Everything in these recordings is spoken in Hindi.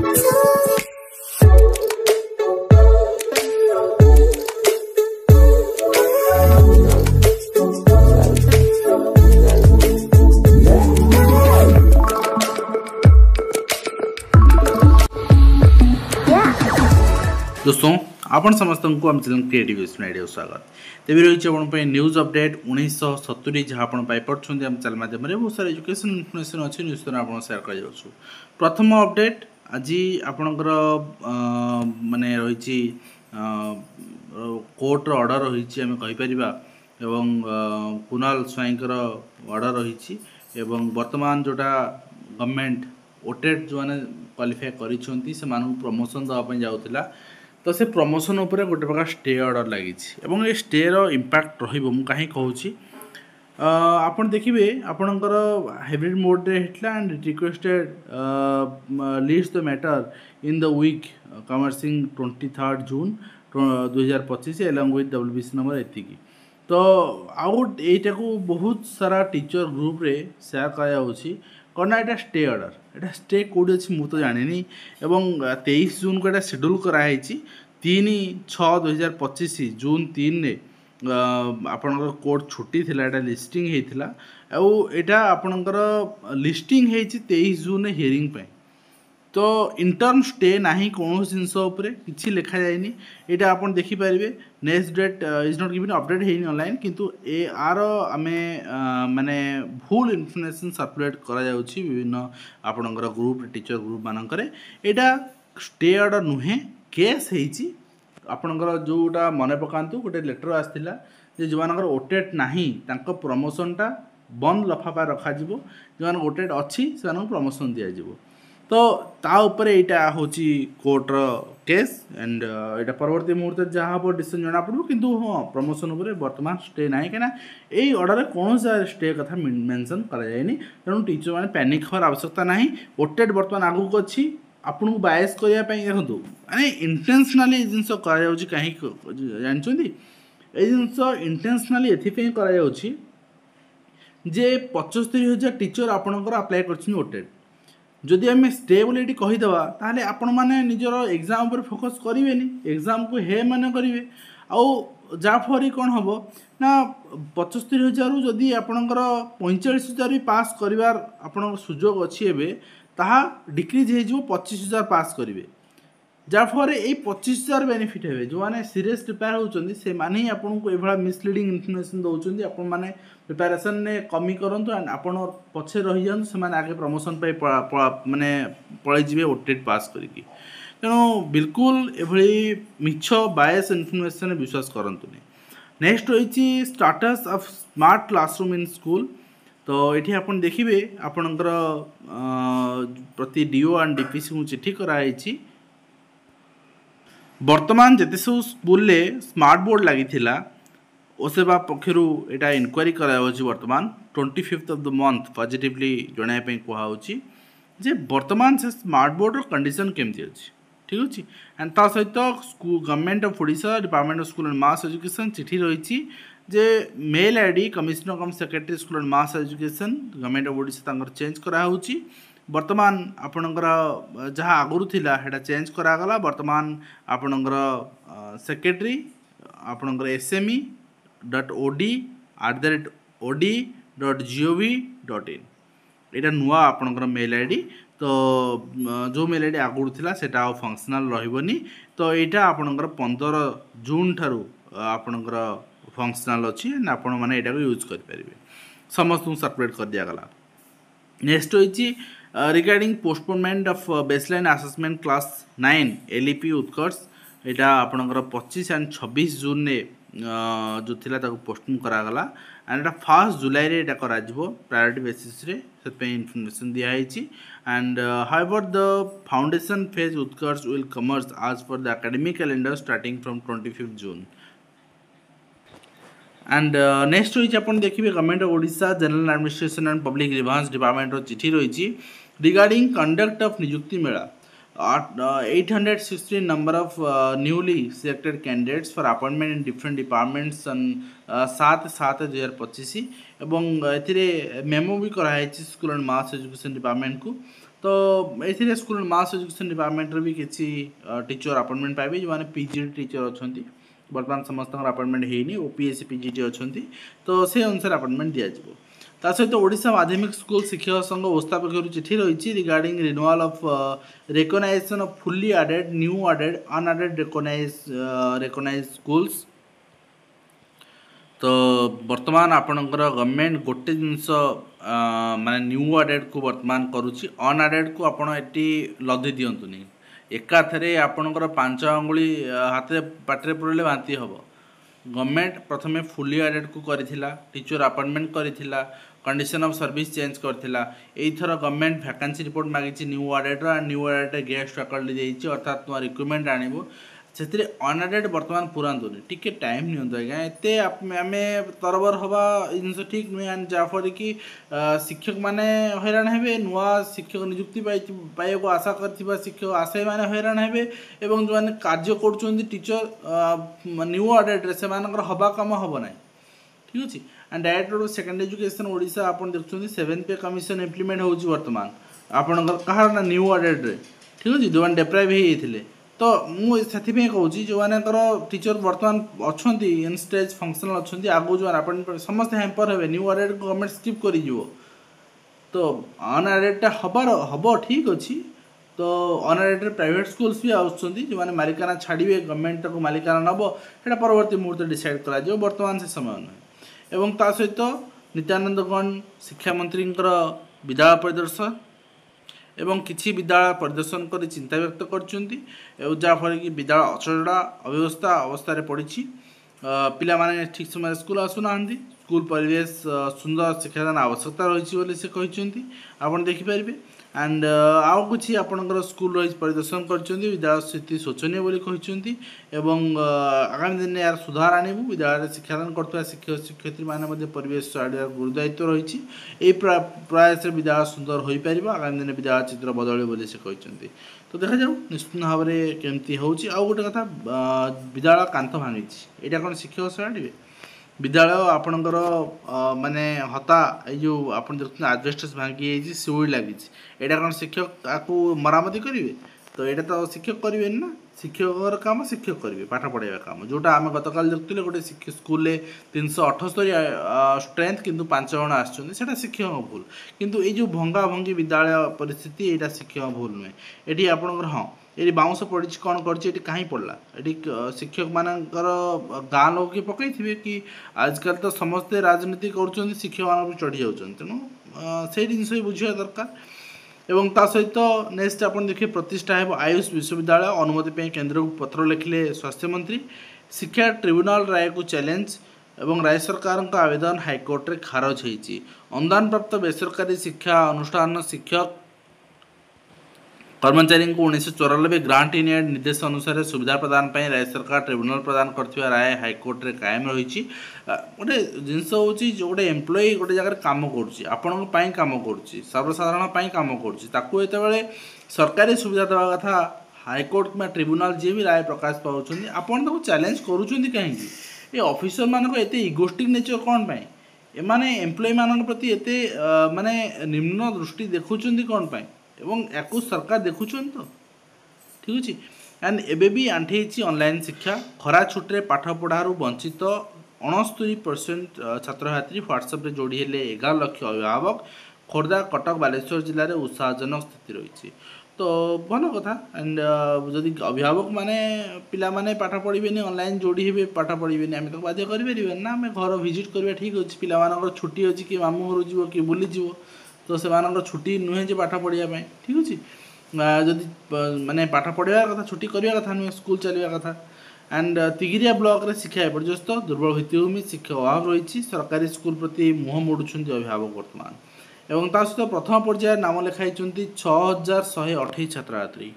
दोस्तों आपण समस्त को आम चैनल क्रिएटिव आइडिया स्वागत तेज रही है न्यूज अपडेट 1970 जहाँ आप पाइपे आम चैनल माध्यम बहुत सारा एजुकेशन इनफर्मेशन अच्छी न्यूज आप सेयार कर प्रथम अपडेट आज आपणकर माने रही कोर्टर ऑर्डर रही आम कहीपर एवं कुणाल स्वाईंकर ऑर्डर रही वर्तमान जोटा गवर्नमेंट ओटेट जो मैंने क्वालिफाई कर प्रमोशन देवाई जाऊला तो से प्रमोशन उपरे गोटे प्रकार स्टे ऑर्डर लगी ये स्टे इंपैक्ट रही कहीं आपन देखिए आपणकर हाइब्रिड मोड रे हेटला and requested list the matter in the week commencing 23 June 2025 along with WBC number एतिकी तो आउट एटा को बहुत सारा टीचर ग्रुप रे शेयर करायाउछि कौन एटा स्टे ऑर्डर एटा स्टे कोड अच्छी मुझे तो जानी एवं 23 जून को एटा शेड्यूल कराई 3/6/2025 जून 3 ने आपणकर कोर्ट छुट्टी थिला एटा लिस्टिंग हेतिला एटा आपणकर लिस्टिंग हेछि 23 जून हियरिंग पे तो इंटर्म स्टे नाही कौन जिनस किसी लिखा जाए यहाँ आप देखिपारे next date is not given update है ऑनलाइन किंतु यार आम माने भूल इनफर्मेशन सर्कुलेट करा विभिन्न आपणकर ग्रुप टीचर ग्रुप मानक यहाँ स्टे ऑर्डर नुहे केस होती आपणकर जोटा मन पकातु गोटे लेटर आसाला जो मानकर ओटेट नाही तांको प्रमोशनटा बंद लफाफा रखा जो ओटेट अच्छी से प्रमोशन दिज्व तो ता ऊपर यहाँ हूँ कोर्टर केस एंड यहाँ परवर्ती मुहूर्त जहाँ हम डिसीजन जना पड़ो किंतु हाँ प्रमोशन उपर वर्तमान स्टे ना कहीं यही ऑर्डर कौन सा स्टे कथा मेंशन कराए तेणु टीचर मैंने पैनिक हमार आवश्यकता ना ओटेट बर्तमान आगू अच्छी आपन को बायस करने देखो माने इंटेंशनली जिन कहीं जानते ये जिन इंटेंशनली एथपाई कर 75,000 टीचर आपणकर अप्लाई कर ओटेट जदि आम स्टे बोली कहीदेवा ताहले आपण मैंने निजर एग्जाम पर फोकस करेंगे एग्जाम को हे मैंने करेंगे आउ जाफल कौन हम ना 75,000 जदि आपणकर 45,000 भी पास करार आपण सुजोग अच्छी एवं ताहा डिक्रीज हो 25,000 पास करेंगे जाफल ये 25,000 बेनिफिट हे जो मैंने सीरीयस प्रिपेयर होती से माने ही आपको ये मिसलीडिंग इनफर्मेशन दौरान आपण मैंने प्रिपेरेसन ने कमी करंतु एंड आपण पछे रही जान से माने आगे प्रमोशन पे माने पळै जिवे ओटेट पास करिकी तेणु बिल्कुल एभली मिछ बायस इनफर्मेशन विश्वास करंतु नेक्स्ट रही status of smart classroom in school तो ये आप देखिए आपणकर प्रति डीओ एंड डीपीसी को चिठी कराई वर्तमान जिते सब स्कूल स्मार्ट बोर्ड लगी ओसेवा पक्षर यहाँ इनक्वारी वर्तमान 25th of the month positively जनापी कहुच्छी जे वर्तमान से स्मार्ट बोर्ड कंडीशन केमती अच्छी ठीक अच्छे एंड ता सहित government of Odisha department of school and mass education चिठी रही जे mail ID commissioner cum secretary school and mass education government of Odisha change कराऊँगी वर्तमान आपणकर जहाँ आगुरी थिला हेटा चेंज करागला वर्तमान आपणकर सेक्रेटरी आपणकर sme.od@od.gov.in यहाँ नुआ आपणकर मेल आईडी तो जो मेल आईडी आगुरी थिला सेटा फंक्शनल रहिबनी तो यहाँ आपणकर 15 जून ठारू आपणकर फंक्शनल अच्छी आपण मैंने यहाँ यूज करेंगे समस्त सर्कुलेट कर दिगला नेक्स्ट होती regarding postponement of baseline assessment class 9 LEP उत्कर्ष यहाँ आपणकर 25 एंड 26 जून ने जो थिला ताको पोस्टपोन करागला एंड एटा 1 जुलाई रे एटा कराजिवो प्रायोरिटी बेसिस रे सेतपे इन्फॉर्मेशन दिया हैछि and however the foundation phase Utkarsh will commence as per the academic calendar starting from 25 June and next रही आप देखिए government of Odisha general administration and public grievance department चिठी रही रिगार्डिंग कंडक्ट ऑफ नियुक्ति मेला 816 number of newly selected candidates for appointment in different departments on 7/7/2025 एवं ए मेमो भी कराई school and mass education department को तो ये स्कूल मास एजुकेशन डिपार्टमेंट भी किसी टीचर अपॉइंटमेंट पाइबे जो मैंने पीजी टीचर अच्छा बर्तमान समस्त अपॉइंटमेंट होनी ओपीएससी पीजीटी अच्छा तो से अनुसार अपॉइंटमेंट दिज्व ता सहित ओडिशा माध्यमिक स्कूल शिक्षक संघ ओस्ता पक्षर चिठी रही regarding renewal of recognition of fully aided new aided unaided recognise schools. तो बर्तमान आपणकर गवर्नमेंट गोटे जिनस माने न्यू एडेड को बर्तमान करुच्ची अनएडेड को आपड़ ये लदी दिंतुनि एकाथरे आपणकर 5 आंगुली हाथ पाटे पुरले बांति हम। गवर्नमेंट प्रथमे फुली एडेड को करथिला टीचर अपॉइंटमेंट करथिला कंडीशन ऑफ सर्विस चेंज करथिला एथर गवर्नमेंट वैकेंसी रिपोर्ट मागिछि new aided new aided guest faculty देछि अर्थात तुम रिक्रुटमेंट आनिबो से अनएडेड बर्तमान पुरातुनि टिके टाइम नियंतु आज्ञा एते आम तरबर हवा जिन ठीक नुहे एंड जहाँफल कि शिक्षक मैंने हैरान हे नुआ शिक्षक नियुक्ति पाइबा आशा कर शिक्षक आशायी मैंने हैरान हे जो मैंने कार्य कर टीचर न्यू एडेड से हवा कम हम ना ठीक अच्छे and director of secondary education Odisha आप देखते 7th पे कमिशन इम्प्लीमेंट हो बर्तमान आपंकर कहार ना न्यू एडेड ठीक अच्छे जो मैंने डेप्राइव होते तो मुझे कहूँ जो मानकर टीचर बर्तमान अच्छा इन स्टेज फंक्शनल अच्छा आगु जो आप समस्त हेम्पर हे न्यू एडेड गवर्नमेंट स्किप कर तो अनएडेडा हबार हम ठीक अच्छे तो अनएडेड प्राइवेट स्कूल्स भी आसुँच जो मैंने मालिकाना छाड़े गवर्नमेंट को मालिकाना नब से परवर्ती मुहूर्त डिसाइड कर बर्तमान से समय नुहे एवं ता सहित नित्यानंद गौड़ शिक्षा मंत्री विद्यालय परिदर्शन एवं किसी विद्यालय परिदर्शन कर चिंता व्यक्त कर जहाँफल कि विद्यालय अचड़ा अव्यवस्था अवस्था पड़ी पिला माने ठीक समय स्कूल आसुना स्कूल परिवेश सुंदर शिक्षादान आवश्यकता रही से कहते आप देखिपारे एंड आउ कुछ आपंकर स्कूल रही परिदर्शन कर विद्यालय स्थिति शोचनीय बोली कहते आगामी दिन यार सुधार आणबू विद्यालय शिक्षादान कर शिक्षक शिक्षयित्री मैंने परिवेश आड़े गुरुदायित्व रही प्रयास विद्यालय सुंदर हो पार आगामी दिन विद्यालय चित्र बदल बोली से कहते तो देखा जाऊ निश्चित भाव में केमती हो गोटे कथा विद्यालय कांथ भांगी यहाँ कौन शिक्षक छाड़े विद्यालय आपणकर माने हता जो आप देखते आजबेस्टस भांगी सिउड़ लगी यहाँ कौन शिक्षक आपको मरामती करेंगे तो यहाँ तो शिक्षक करेंगे ना शिक्षक काम शिक्षक करेंगे पाठ पढ़ाइबा काम जोटा आम गतकाल देखते गोटे स्कूल 378 स्ट्रेंथ किंतु 5 जन आसटा शिक्षक भूल किंतु ये जो भंगा भंगी विद्यालय परिस्थिति यहाँ शिक्षक भूल नुहे ये आपंकर हाँ ये बाउंस पड़ी कौन कर कहीं पड़ला ये शिक्षक मानकर गाँ लोग किए पकई कि आजकल तो समस्ते राजनीति कर शिक्षक मान चढ़ी जाऊँ तेणु से जिनस भी बुझा दरकार एवं ता सहित नेक्स्ट आप देखिए प्रतिष्ठा है आयुष विश्वविद्यालय अनुमति केंद्र को पत्र लिखिले स्वास्थ्य मंत्री शिक्षा ट्रिब्यूनल राय को चैलेंज एवं राज्य सरकार का आवेदन हाईकोर्ट रे खारज होती अनुदान प्राप्त बेसरकारी शिक्षा अनुष्ठान शिक्षक कर्मचारी को 1994 ग्रांट इन एड निर्देश अनुसार सुविधा प्रदान पर राज्य सरकार ट्रिब्यूनल प्रदान कर राय हाईकोर्ट रे कायम रही गोटे जिनस हूँ जो गोटे एम्प्लॉई गोटे जगह काम कर काम कर सर्वसाधारण काम कर सरकारी सुविधा देवा कथा हाईकोर्ट में ट्रिब्यूनल जी भी राय प्रकाश पाँच आपड़ चैलेंज करुँच कहीं ऑफिसर मानक एत इगोस्टिक नेचर कौन पाई एमाने एम्प्लॉई मान प्रति एते माने निम्न दृष्टि देखुं कौन पाई एवं या सरकार देखुं तो ठीक अच्छे एंड एबे भी आंठी ऑनलाइन शिक्षा खरा छुट्रे पाठ पढ़ारू वंचित 69% छात्र छात्री व्हाट्सएप रे जोड़ी हेले 11 लाख अभिभावक खोर्धा कटक बालेश्वर जिले में उत्साहजनक स्थिति रही तो भल कथा एंड जदि अभिभावक माने पिला माने पाठ पढ़े ऑनलाइन जोड़ी हे पाठ पढ़े आम तो बाध्य करें ना आम घर विजिट करवा ठीक अच्छे पिला छुट्टी अच्छी कि मामू घर जीव कि बुली जीव तो से छुट्टी नुहे जे पाठ पढ़ाई ठीक अच्छे जदि माने पाठ पढ़ा कथा छुट्टी करवा कथा नुहे स्कूल चलवा कथा एंड तिगिरिया ब्लॉक रे शिक्षा विपर्यस्त दुर्बल भित्तिभूमि शिक्षा अभाव रही सरकारी स्कूल प्रति मुह मोड़ुंट अभिभावक वर्तमान एवं ता सहित प्रथम पर्याय नाम लिखाई 6128 छात्र छात्री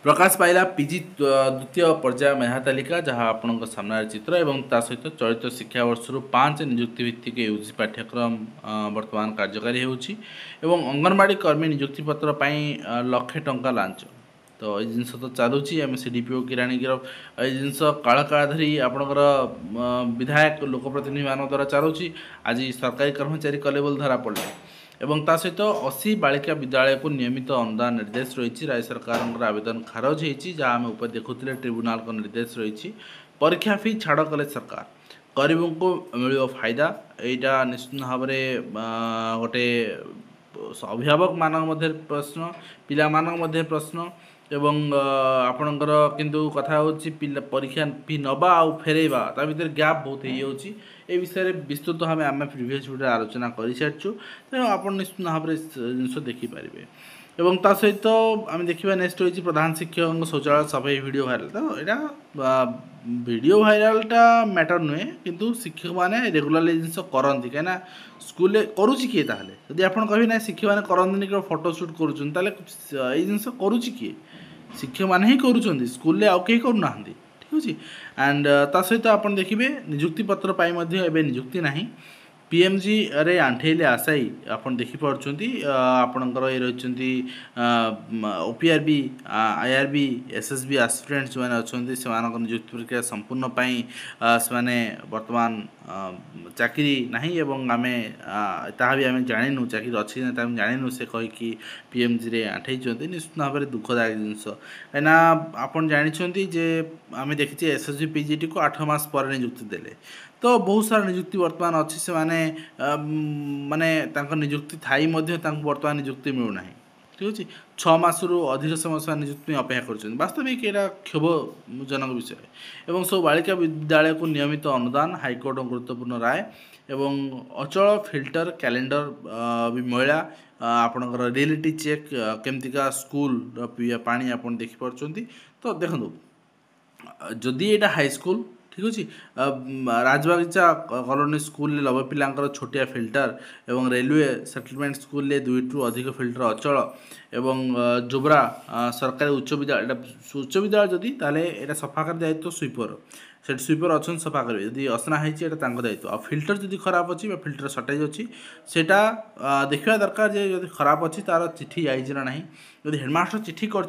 प्रकाश पाइला पीजी द्वितीय पर्याय मेधा तालिका जहाँ आपण सामने चित्र एवं ता सहित चलित शिक्षा वर्ष 5 नियुक्ति भित्तिक यूजी पाठ्यक्रम वर्तमान कार्यकारी होउछि एवं अंगनवाड़ी कर्मी नियुक्ति पत्र लक्षे टंका लांच तो ये जिनस तो चलुची आम सीडीपीओ किराणी गिरफ ये जिनस काल काल धरी आपणकर विधायक लोकप्रतिनिधि मान द्वारा चलुची आज सरकारी कर्मचारी कले बोल धरा पड़े एवं ता सहित 80 बालिका विद्यालय को नियमित अनुदान निर्देश रही। राज्य सरकार आवेदन खारज होती जहाँ आम ऊपर देखुले ट्रिब्यूनाल का निर्देश रही। परीक्षा फी छाड़ कले सरकार गरीबों को मिल फायदा यहाँ निश्चित भाव में गोटे अभिभावक मान प्रश्न पिला मान प्रश्न एवं आपणकर किंतु कथा होची परीक्षा फी नबा आउ फेरैबा ता भीतर गैप बहुत हो जाउची ए विषय में विस्तृत भाव आम प्रिवियस वीडियो आलोचना कर सारी तेणु आप निश्चित भाव में जिन देखिपारे एवं ता सहित आम देखा नेक्स्ट होती प्रधान शिक्षक शौचालय सफाई वीडियो भाइराल तो यहाँ वीडियो भाइरालटा मैटर नुहे किंतु शिक्षक मैंने रेगुलारली जिन करती कहीं स्कूल करुच्ची किए ताहले जदि आप कहे ना शिक्षक मैंने करंतनी केवल फोटो शूट कर जिन करुच्ची किए शिक्षक मैंने ही करुँच स्कूल आउ कहीं करूना ठीक अच्छे एंड ता सहित आप देखिए निजुक्ति पत्र एवं निजुक्ति ना पीएमजी रे आंठेले आशाई आप देखिपुंट आपणकर ये रही ओपीआरबी आईआरबी एसएसबी एस्पिरेंट जो मैंने अच्छा से निजुक्ति प्रक्रिया संपूर्ण से बर्तमान चाकरी नहीं एवं आम भी आम जानू चाकरी अच्छी ना जानू से कहीकि पीएमजी रे आंठे निश्चित भाव में दुखदायक जिनस कहीं आप जानते जे आम देखी एसएसबी पीजीटी को 8 मास पर निजुक्ति देले तो बहुत सारा निजुक्ति वर्तमान अच्छी से माने निजुक्ति थाई वर्तमान निजुक्ति मिलूना ठीक अच्छे 6 मासरू अधिक समय से निजुक्ति अपेक्षा कर वास्तविक यहाँ क्षोभजनक विषय एवं सब बालिका विद्यालय को नियमित अनुदान हाइकोर्ट गुरुत्वपूर्ण राय एवं अचल फिल्टर कैलेंडर भी महिला आपणकर रियलिटी चेक केमतिका स्कूल पानी आप देखिपुंट तो देखो जदि यहाँ हाईस्कूल ठीक अच्छे राजबागीचा कॉलोनी स्कूल लव पिलांकर छोटिया फिल्टर एवं रेलवे सेटलमेंट स्कूल 2 टू अधिक फिल्टर अचल एवं जोब्रा सरकारी उच्च विद्यालय जदि ताले एटा सफा कर दायित्व स्वीपर से स्वीपर अच्छा सफा करेंगे जदि असना होती दायित्व आ फिल्टर जदि खराब अच्छी फिल्टर सर्टेज अच्छी सेटा देखा दरकार जे जदि खराब अच्छी तार चिठी जाइए ना जदि हेडमास्टर चिठी कर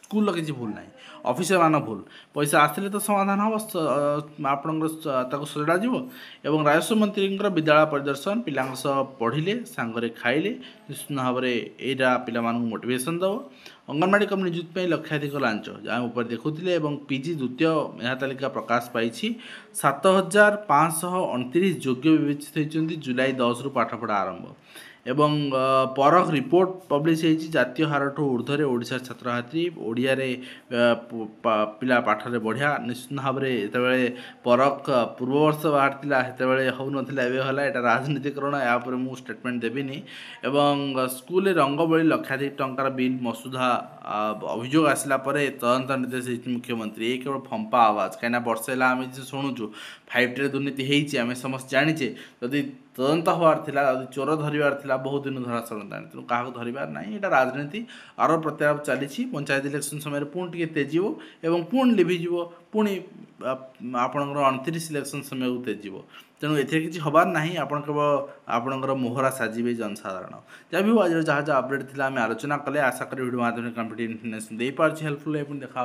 स्कूल किसी भूल ना ऑफिसर मान भूल पैसा आसले तो समाधान हम आपण सजड़ा एवं राजस्व मंत्री विद्यालय परिदर्शन पिला पढ़िले सांगरे खाइले निश्चित भाव में यहाँ पिला मोटिवेशन दब अंगनवाड़ी कम निजुक्ति लक्षाधिक लांच जहाँ ऊपर देखुले पीजी द्वितीय मेधा तालिका प्रकाश पाई 7529 योग्य विवेचित होती जुलाई 10 रु पाठपढ़ा आरंभ एवं परख रिपोर्ट पब्लिश होती जातीय हारठू ऊर्धरे ओडिशा छात्रछात्री ओडिया पिला पाठरे बढ़िया निश्चित भाव में जो परख पूर्व वर्ष बाहर से हो नाला यहाँ राजनीतिकरण यापर मु स्टेटमेंट देविनी एवं स्कूल रंगबली लक्षाधिक टंकार बिल मसुधा अभियोग आसला तदंत निर्देश मुख्यमंत्री ये केवल फंपा आवाज कहीं वर्षे आम शुणुचु 5T दुर्नीति होती आम समस्त जाचे जदि तदंत हबार थिला चोर धरबार थिला बहुत दिन धरा चलता तेणु क्या धरबार ना यहाँ राजनीति आर प्रत्यारोप चली पंचायत इलेक्शन समय पुणी टे तेजीव एवं पुणी लिभिज पुणी आपणकर 29 इलेक्शन समय तेजीव तेणु एथे किसी हबार ना आपन केवल आपणकर मोहरा साजिबे जनसाधारण जहाँ भी आज जहाँ जहाँ अपडेट थिला आम आलोचना कले आशा करी वीडियो माध्यम कंप्लीट इन्फॉर्मेशन दे पार्छ हेल्पफुल देखा